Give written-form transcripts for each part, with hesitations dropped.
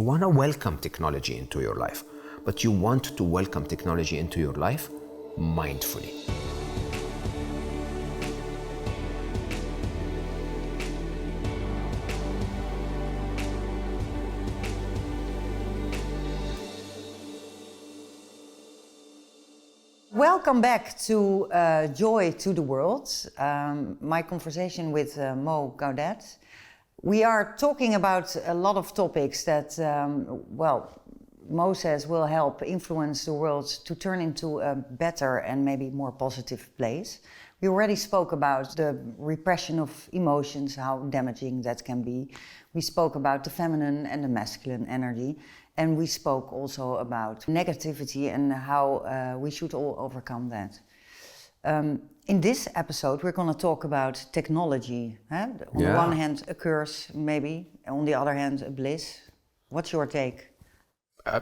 You want to welcome technology into your life, but you want to welcome technology into your life mindfully. Welcome back to Joy to the World, my conversation with Mo Gawdat. We are talking about a lot of topics that, Mo says will help influence the world to turn into a better and maybe more positive place. We already spoke about the repression of emotions, how damaging that can be. We spoke about the feminine and the masculine energy. And we spoke also about negativity and how we should all overcome that. In this episode, we're going to talk about technology. On the one hand, a curse, maybe. On the other hand, a bliss. What's your take?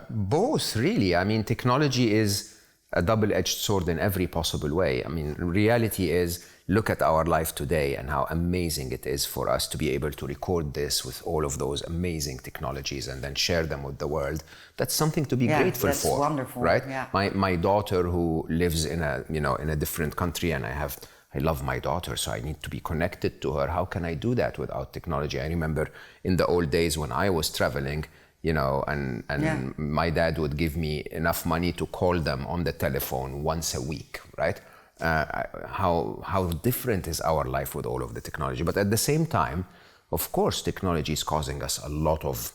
Both, really. I mean, technology is a double-edged sword in every possible way. I mean, reality is, look at our life today and how amazing it is for us to be able to record this with all of those amazing technologies and then share them with the world. That's something to be grateful for. That's wonderful, right? Yeah. My daughter, who lives in a different country, and I love my daughter, so I need to be connected to her. How can I do that without technology? I remember in the old days when I was traveling, and my dad would give me enough money to call them on the telephone once a week, right? How different is our life with all of the technology. But at the same time, of course, technology is causing us a lot of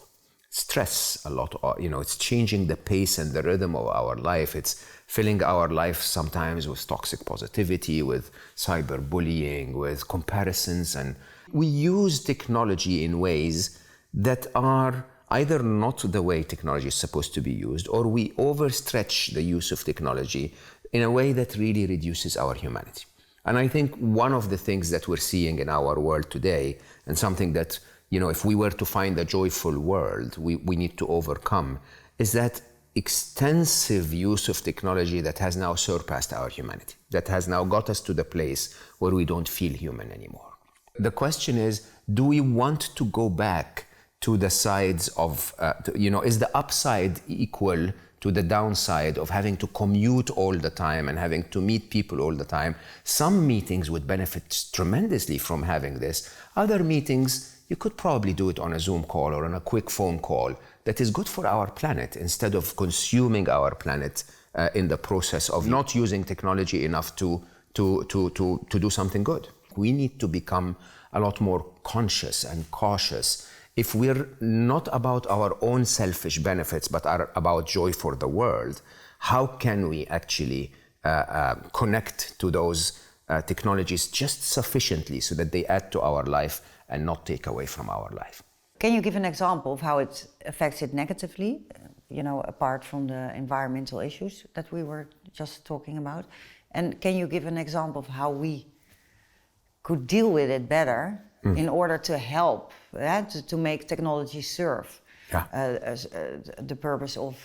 stress, it's changing the pace and the rhythm of our life. It's filling our life sometimes with toxic positivity, with cyberbullying, with comparisons. And we use technology in ways that are either not the way technology is supposed to be used, or we overstretch the use of technology in a way that really reduces our humanity. And I think one of the things that we're seeing in our world today, and something that, if we were to find a joyful world, we need to overcome, is that extensive use of technology that has now surpassed our humanity, that has now got us to the place where we don't feel human anymore. The question is, do we want to go back to the sides of, is the upside equal to the downside of having to commute all the time and having to meet people all the time? Some meetings would benefit tremendously from having this. Other meetings, you could probably do it on a Zoom call or on a quick phone call that is good for our planet, instead of consuming our planet in the process of not using technology enough to do something good. We need to become a lot more conscious and cautious. If we're not about our own selfish benefits, but are about joy for the world, how can we actually connect to those technologies just sufficiently so that they add to our life and not take away from our life? Can you give an example of how it affects it negatively, apart from the environmental issues that we were just talking about? And can you give an example of how we could deal with it better in order to help, to make technology serve the purpose of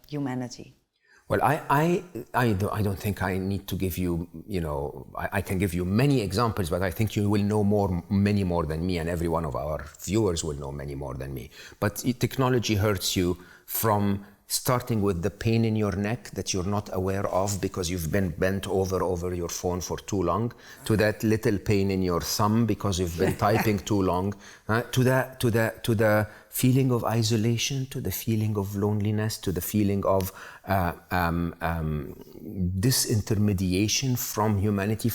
humanity? Well, I don't think I need to give you, I can give you many examples, but I think you will know many more than me, and every one of our viewers will know many more than me. But technology hurts you from starting with the pain in your neck that you're not aware of because you've been bent over your phone for too long, to that little pain in your thumb because you've been typing too long, to the feeling of isolation, to the feeling of loneliness, to the feeling of disintermediation from humanity.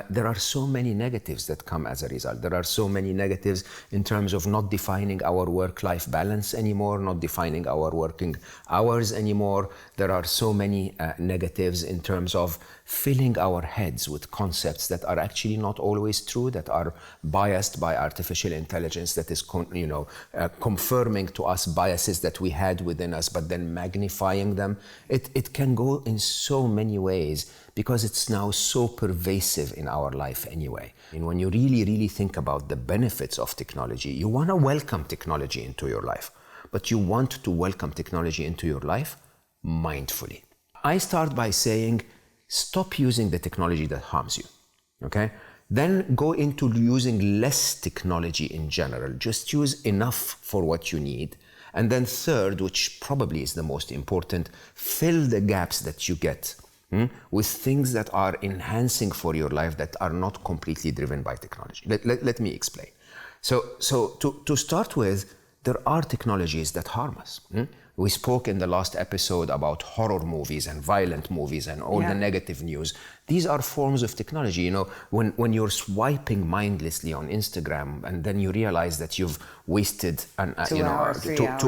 There are so many negatives that come as a result. There are so many negatives in terms of not defining our work-life balance anymore, not defining our working hours anymore. There are so many negatives in terms of filling our heads with concepts that are actually not always true, that are biased by artificial intelligence, that is confirming to us biases that we had within us, but then magnifying them. It can go in so many ways because it's now so pervasive in our life anyway. And when you really think about the benefits of technology, you want to welcome technology into your life, but you want to welcome technology into your life mindfully. I start by saying, stop using the technology that harms you, okay? Then go into using less technology in general. Just use enough for what you need. And then third, which probably is the most important, fill the gaps that you get with things that are enhancing for your life that are not completely driven by technology. Let me explain. So to start with, there are technologies that harm us. We spoke in the last episode about horror movies and violent movies and all the negative news. These are forms of technology. You know, when you're swiping mindlessly on Instagram and then you realize that you've wasted 2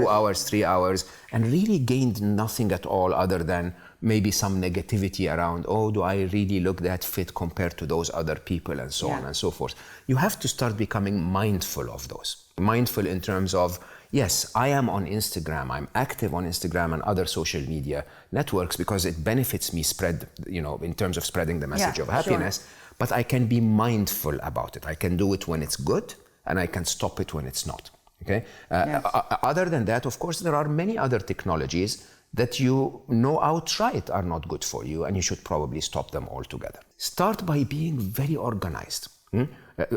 hours, 3 hours, and really gained nothing at all other than maybe some negativity around, oh, do I really look that fit compared to those other people, and so on and so forth. You have to start becoming mindful of those. Mindful in terms of, yes, I am on Instagram, I'm active on Instagram and other social media networks because it benefits me in terms of spreading the message of happiness, but I can be mindful about it. I can do it when it's good and I can stop it when it's not, okay? Other than that, of course, there are many other technologies that you know outright are not good for you and you should probably stop them altogether. Start by being very organized.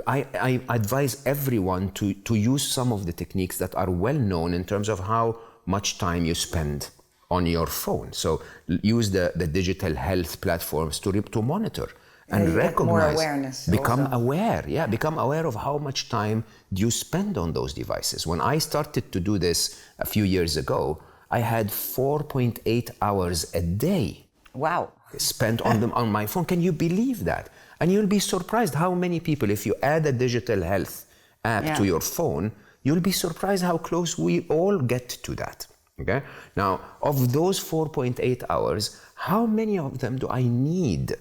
I advise everyone to use some of the techniques that are well known in terms of how much time you spend on your phone. So use the digital health platforms to monitor and recognize, more awareness become also. aware, become aware of how much time you spend on those devices. When I started to do this a few years ago, I had 4.8 hours a day. Wow. Spent on them on my phone. Can you believe that? And you'll be surprised how many people, if you add a digital health app to your phone, you'll be surprised how close we all get to that. Okay? Now, of those 4.8 hours, how many of them do I need?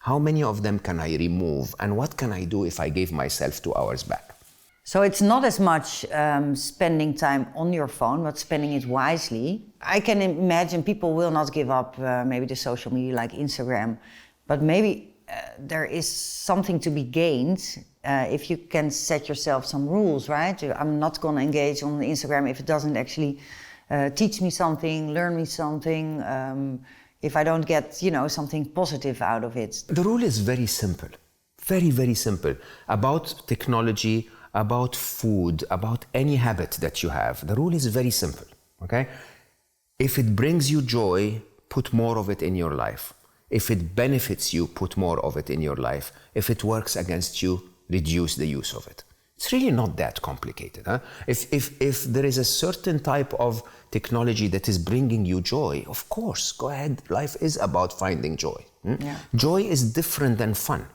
How many of them can I remove? And what can I do if I gave myself 2 hours back? So it's not as much spending time on your phone, but spending it wisely. I can imagine people will not give up maybe the social media like Instagram, but maybe there is something to be gained if you can set yourself some rules, right? I'm not going to engage on Instagram if it doesn't actually teach me something, learn me something, if I don't get, something positive out of it. The rule is very simple, very, very simple. About technology, about food, about any habit that you have. The rule is very simple, okay? If it brings you joy, put more of it in your life. If it benefits you, put more of it in your life. If it works against you, reduce the use of it. It's really not that complicated. Huh? If there is a certain type of technology that is bringing you joy, of course, go ahead. Life is about finding joy. Joy is different than fun.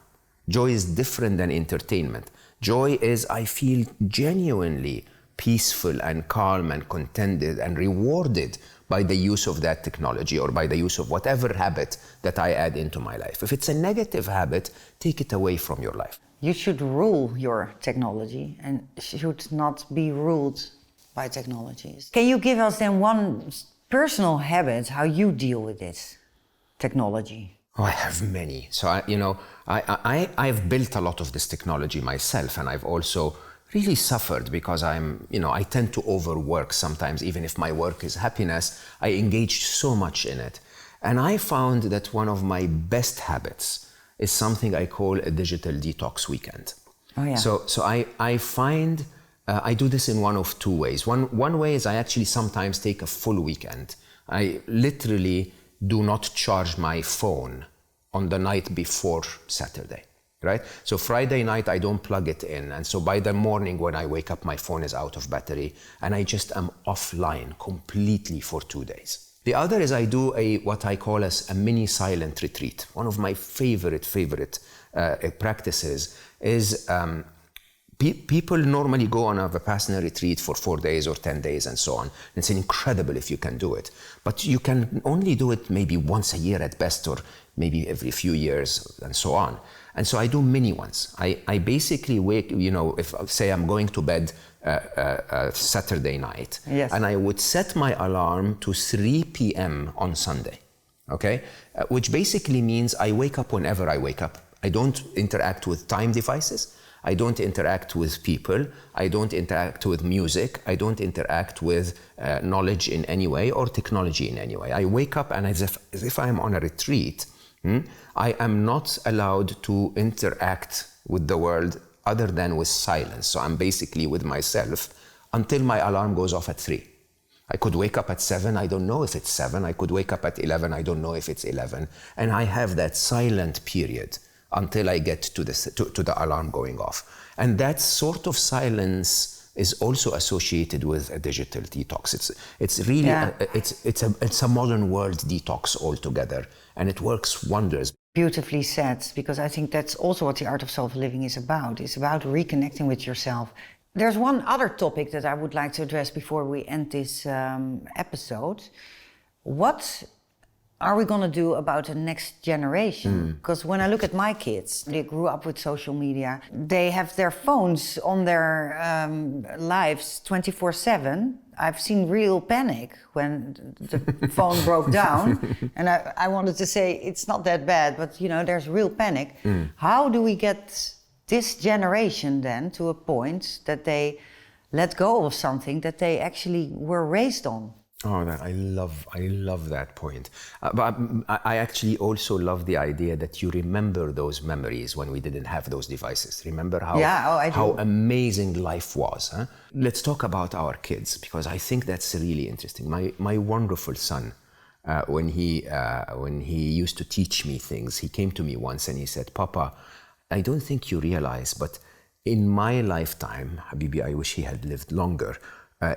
Joy is different than entertainment. Joy is, I feel genuinely peaceful and calm and contented and rewarded by the use of that technology or by the use of whatever habit that I add into my life. If it's a negative habit, take it away from your life. You should rule your technology and should not be ruled by technologies. Can you give us then one personal habit, how you deal with this technology? Oh, I have many. So, I've built a lot of this technology myself, and I've also really suffered because I tend to overwork sometimes. Even if my work is happiness, I engaged so much in it. And I found that one of my best habits is something I call a digital detox weekend. Oh, yeah. So I find I do this in one of two ways. One way is I actually sometimes take a full weekend. I literally do not charge my phone on the night before Saturday, right? So Friday night, I don't plug it in. And so by the morning when I wake up, my phone is out of battery and I just am offline completely for 2 days. The other is I do what I call as a mini silent retreat. One of my favorite practices is people normally go on a Vipassana retreat for 4 days or 10 days and so on. It's incredible if you can do it. But you can only do it maybe once a year at best, or maybe every few years and so on. And so I do mini ones. I basically wake, if say I'm going to bed Saturday night, yes, and I would set my alarm to 3 p.m. on Sunday, okay? Which basically means I wake up whenever I wake up. I don't interact with time devices. I don't interact with people. I don't interact with music. I don't interact with knowledge in any way or technology in any way. I wake up and as if I'm on a retreat, I am not allowed to interact with the world other than with silence. So I'm basically with myself until my alarm goes off at 3. I could wake up at 7, I don't know if it's 7. I could wake up at 11, I don't know if it's 11. And I have that silent period until I get to the alarm going off. And that sort of silence is also associated with a digital detox. It's really it's a modern world detox altogether, and it works wonders. Beautifully said, because I think that's also what the art of self-living is about. It's about reconnecting with yourself. There's one other topic that I would like to address before we end this episode. What are we going to do about the next generation? Because when I look at my kids, they grew up with social media. They have their phones on their lives 24/7. I've seen real panic when the phone broke down. And I wanted to say, it's not that bad, but there's real panic. How do we get this generation then to a point that they let go of something that they actually were raised on? Oh, I love that point. But I actually also love the idea that you remember those memories when we didn't have those devices. Remember how amazing life was. Huh? Let's talk about our kids, because I think that's really interesting. My wonderful son, when he used to teach me things, he came to me once and he said, "Papa, I don't think you realize, but in my lifetime, Habibi, I wish he had lived longer."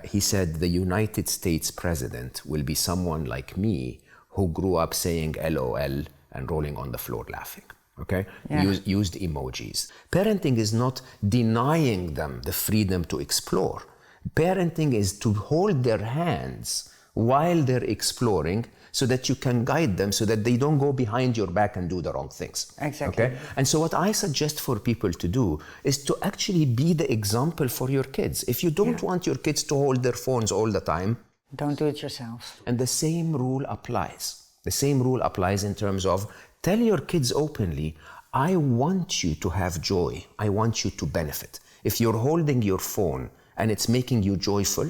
He said, "The United States president will be someone like me who grew up saying LOL and rolling on the floor laughing." Okay? Yeah. Used emojis. Parenting is not denying them the freedom to explore. Parenting is to hold their hands while they're exploring, so that you can guide them, so that they don't go behind your back and do the wrong things. Exactly. Okay? And so what I suggest for people to do is to actually be the example for your kids. If you don't want your kids to hold their phones all the time, don't do it yourself. And the same rule applies. The same rule applies in terms of tell your kids openly, I want you to have joy. I want you to benefit. If you're holding your phone and it's making you joyful,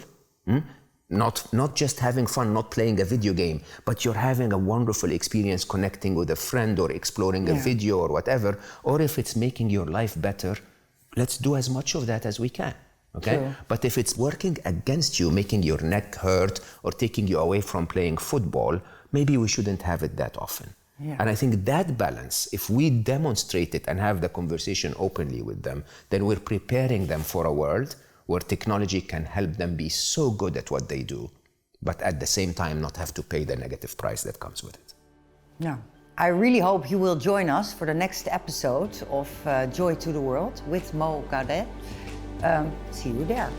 not just having fun, not playing a video game, but you're having a wonderful experience connecting with a friend or exploring a video or whatever, or if it's making your life better, let's do as much of that as we can, okay? True. But if it's working against you, making your neck hurt or taking you away from playing football, maybe we shouldn't have it that often. Yeah. And I think that balance, if we demonstrate it and have the conversation openly with them, then we're preparing them for a world where technology can help them be so good at what they do, but at the same time not have to pay the negative price that comes with it. Yeah. I really hope you will join us for the next episode of Joy to the World with Mo Gawdat. See you there.